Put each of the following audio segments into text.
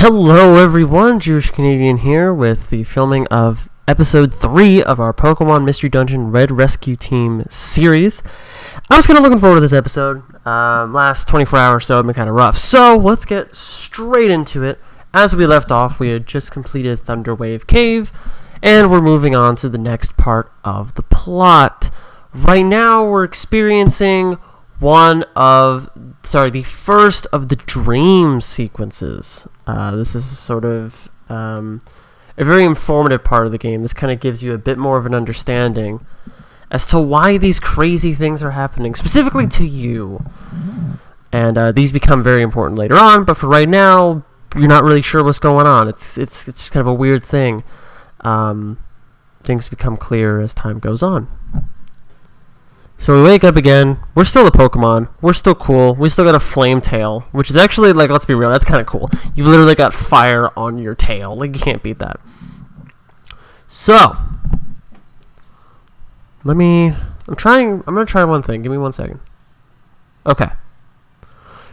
Hello everyone, Jewish Canadian here with the filming of episode 3 of our Pokemon Mystery Dungeon Red Rescue Team series. I was kind of looking forward to this episode. Last 24 hours or so have been kind of rough, so let's get straight into it. As we left off, we had just completed Thunderwave Cave, and we're moving on to the next part of the plot. Right now, we're experiencing the first of the dream sequences. This is sort of a very informative part of the game. This kind of gives you a bit more of an understanding as to why these crazy things are happening, specifically to you. And these become very important later on, but for right now, you're not really sure what's going on. It's kind of a weird thing. Things become clearer as time goes on. So we wake up again. We're still a Pokemon. We're still cool. We still got a flame tail, which is actually, like, let's be real, that's kind of cool. You've literally got fire on your tail. Like, you can't beat that. So, I'm going to try one thing. Give me 1 second. Okay.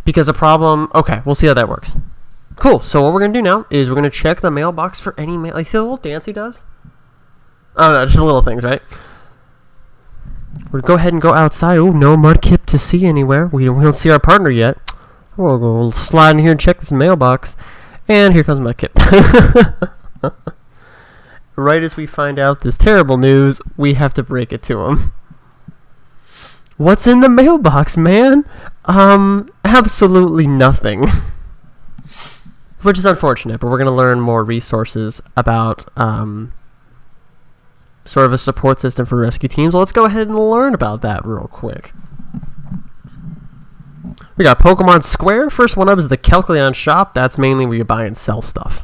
Because okay, we'll see how that works. Cool. So what we're going to do now is we're going to check the mailbox for any mail. Like, see the little dance he does? Oh, no, just the little things, right? We'll go ahead and go outside. Oh, no Mudkip to see anywhere. We don't see our partner yet. We'll slide in here and check this mailbox. And here comes Mudkip. Right as we find out this terrible news, we have to break it to him. What's in the mailbox, man? Absolutely nothing. Which is unfortunate, but we're going to learn more resources about sort of a support system for rescue teams. Let's go ahead and learn about that real quick. We got Pokemon Square. First one up is the Kelkleon shop. That's mainly where you buy and sell stuff.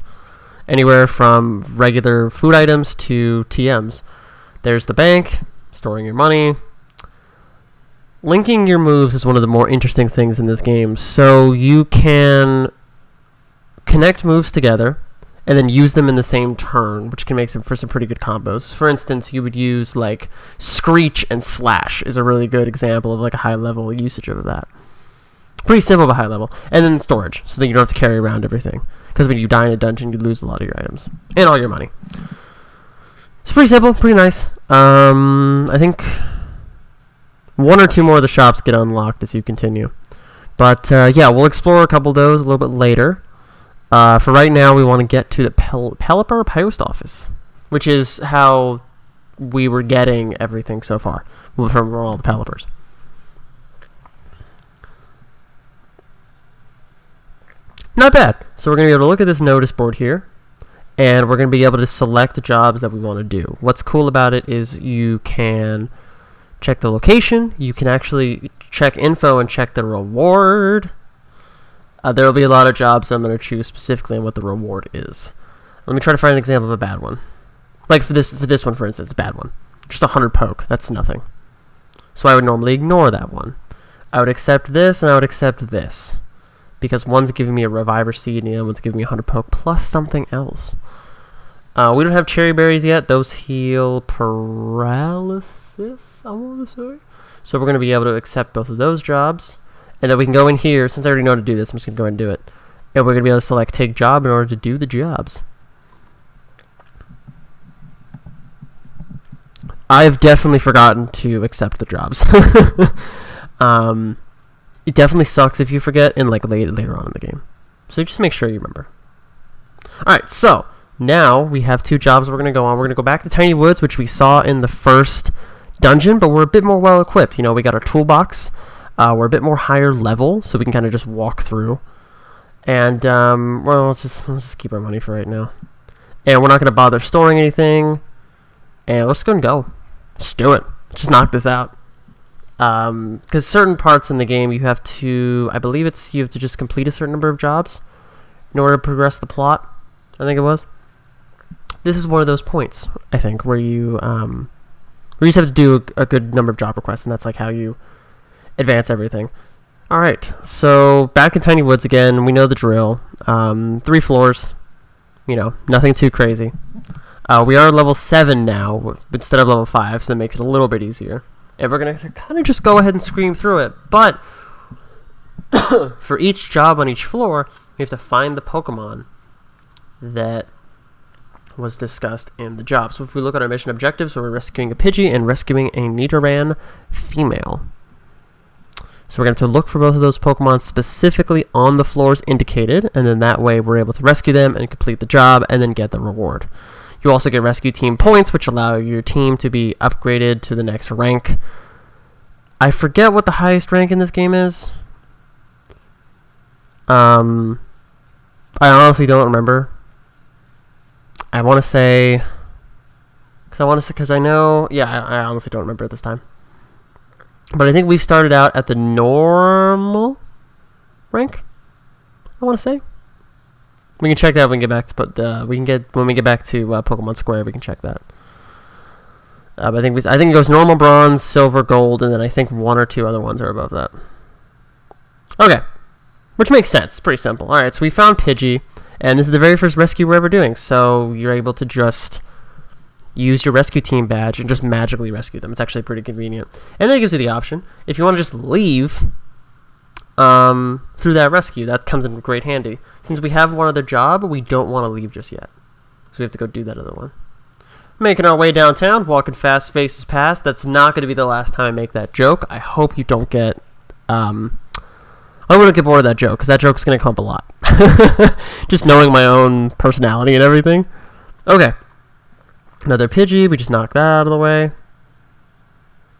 Anywhere from regular food items to TMs. There's the bank, storing your money. Linking your moves is one of the more interesting things in this game. So you can connect moves together and then use them in the same turn, which can make for some pretty good combos. For instance, you would use, like, Screech and Slash is a really good example of, like, a high-level usage of that. Pretty simple but high level. And then storage, so that you don't have to carry around everything. Because when you die in a dungeon, you lose a lot of your items. And all your money. It's pretty simple, pretty nice. I think 1 or 2 more of the shops get unlocked as you continue. But, yeah, we'll explore a couple of those a little bit later. For right now, we want to get to the Pelipper Post Office, which is how we were getting everything so far from all the Pelippers. Not bad. So we're going to be able to look at this notice board here, and we're going to be able to select the jobs that we want to do. What's cool about it is you can check the location, you can actually check info and check the reward. There will be a lot of jobs I'm going to choose specifically on what the reward is. Let me try to find an example of a bad one. Like for this one, for instance, bad one. Just 100 poke. That's nothing. So I would normally ignore that one. I would accept this, and I would accept this. Because one's giving me a Reviver Seed, and the other one's giving me 100 poke, plus something else. We don't have Cherry Berries yet. Those heal paralysis, I want to say. So we're going to be able to accept both of those jobs. And then we can go in here. Since I already know how to do this, I'm just going to go ahead and do it. And we're going to be able to select Take Job in order to do the jobs. I've definitely forgotten to accept the jobs. It definitely sucks if you forget and like later on in the game. So just make sure you remember. Alright, so now we have 2 jobs we're going to go on. We're going to go back to Tiny Woods, which we saw in the first dungeon, but we're a bit more well equipped. You know, we got our toolbox. We're a bit more higher level, so we can kind of just walk through. And, well, let's just keep our money for right now. And we're not going to bother storing anything. And let's go and go. Just do it. Just knock this out. Because certain parts in the game, you have to, I believe you have to just complete a certain number of jobs in order to progress the plot, I think it was. This is one of those points, I think, where you just have to do a good number of job requests, and that's like how you advance everything. Alright, so back in Tiny Woods again, we know the drill. 3 floors, you know, nothing too crazy. We are level 7 now, instead of level 5, so that makes it a little bit easier. And we're going to kind of just go ahead and scream through it. But for each job on each floor, we have to find the Pokemon that was discussed in the job. So if we look at our mission objectives, so we're rescuing a Pidgey and rescuing a Nidoran female. So we're going to look for both of those Pokemon specifically on the floors indicated, and then that way we're able to rescue them and complete the job and then get the reward. You also get rescue team points, which allow your team to be upgraded to the next rank. I forget what the highest rank in this game is. I honestly don't remember. I want to say, because I know, yeah, I honestly don't remember at this time. But I think we started out at the normal rank, I want to say. We can check that when we get back to, when we get back to Pokemon Square, we can check that. But I think it goes normal, bronze, silver, gold, and then I think one or two other ones are above that. Okay, which makes sense. Pretty simple. All right, so we found Pidgey, and this is the very first rescue we're ever doing. So you're able to just use your rescue team badge and just magically rescue them. It's actually pretty convenient. And then it gives you the option, if you want to just leave through that rescue, that comes in great handy. Since we have one other job, we don't want to leave just yet. So we have to go do that other one. Making our way downtown, walking fast, faces past. That's not going to be the last time I make that joke. I hope you don't get... I'm going to get bored of that joke, because that joke's going to come up a lot. Just knowing my own personality and everything. Okay. Another Pidgey. We just knocked that out of the way.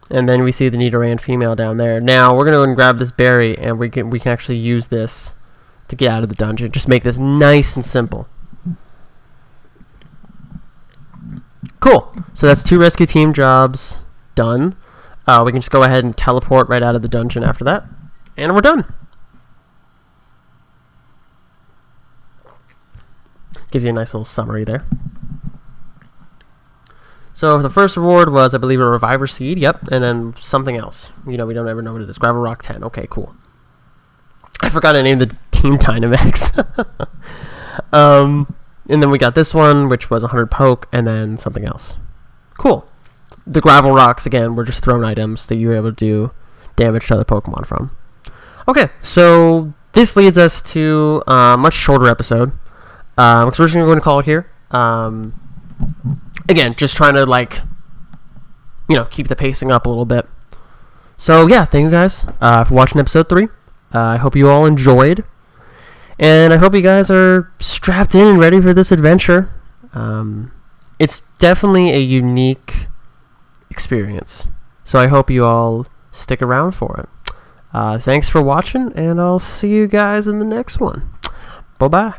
And then we see the Nidoran female down there. Now, we're going to go and grab this berry, and we can actually use this to get out of the dungeon. Just make this nice and simple. Cool. So that's 2 rescue team jobs done. We can just go ahead and teleport right out of the dungeon after that. And we're done. Gives you a nice little summary there. So the first reward was, I believe, a Reviver Seed. Yep. And then something else. You know, we don't ever know what it is. Gravel Rock 10. Okay, cool. I forgot to name the Team Dynamax. And then we got this one, which was 100 poke, and then something else. Cool. The gravel rocks, again, were just thrown items that you were able to do damage to other Pokemon from. Okay, so this leads us to a much shorter episode. So we're just going to go and call it here. Again, just trying to, keep the pacing up a little bit. So, yeah, thank you guys for watching episode 3. I hope you all enjoyed. And I hope you guys are strapped in and ready for this adventure. It's definitely a unique experience. So I hope you all stick around for it. Thanks for watching, and I'll see you guys in the next one. Bye-bye.